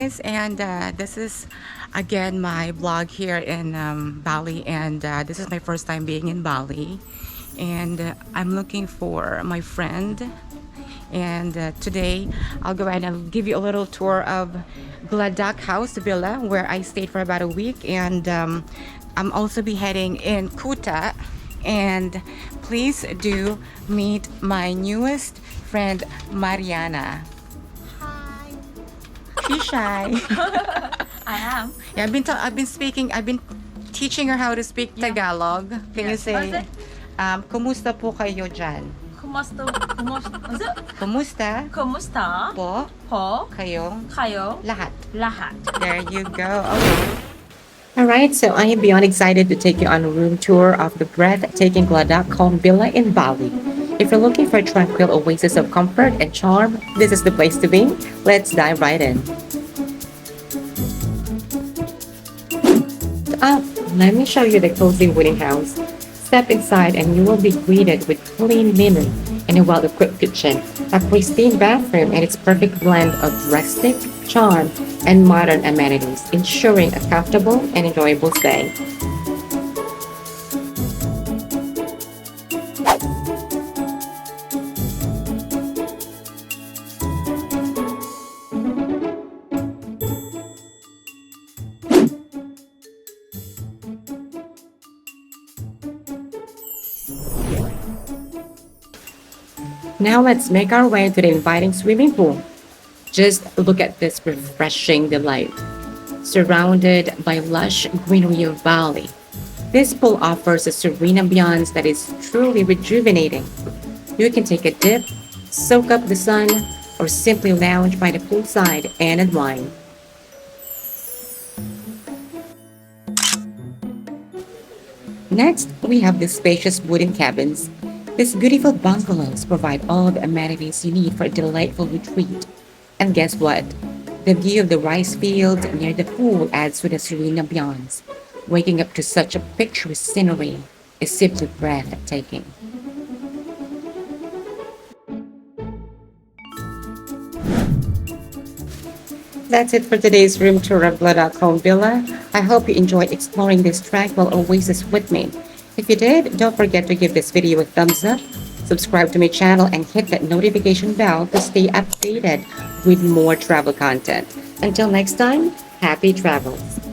And this is again my vlog here in Bali, and this is my first time being in Bali, and I'm looking for my friend. And today I'll go ahead and give you a little tour of Gladak House Villa, where I stayed for about a week, and I'm also be heading in Kuta. And please do meet my newest friend, Mariana. She's shy. I am. Yeah, I've been teaching her how to speak Tagalog. Can you Yes. say, What's it? kumusta po kayo dyan? Kumusta Kumusta po po kayong kayo lahat? lahat? There you go. Okay. Alright, so I am beyond excited to take you on a room tour of the breathtaking Gladak Home Villa in Bali. If you're looking for a tranquil oasis of comfort and charm, this is the place to be. Let's dive right in. Up, let me show you the cozy wooden house. Step inside and you will be greeted with clean linen and a well-equipped kitchen, a pristine bathroom, and its perfect blend of rustic, charm, and modern amenities, ensuring a comfortable and enjoyable stay. Now let's make our way to the inviting swimming pool. Just look at this refreshing delight. Surrounded by lush greenery of Bali, this pool offers a serene ambiance that is truly rejuvenating. You can take a dip, soak up the sun, or simply lounge by the poolside and unwind. Next, we have the spacious wooden cabins. These beautiful bungalows provide all the amenities you need for a delightful retreat. And guess what? The view of the rice field near the pool adds to the serene ambiance. Waking up to such a picturesque scenery is simply breathtaking. That's it for today's room tour of Gladak Home Villa. I hope you enjoyed exploring this tranquil oasis with me. If you did, don't forget to give this video a thumbs up, subscribe to my channel, and hit that notification bell to stay updated with more travel content. Until next time, happy travels!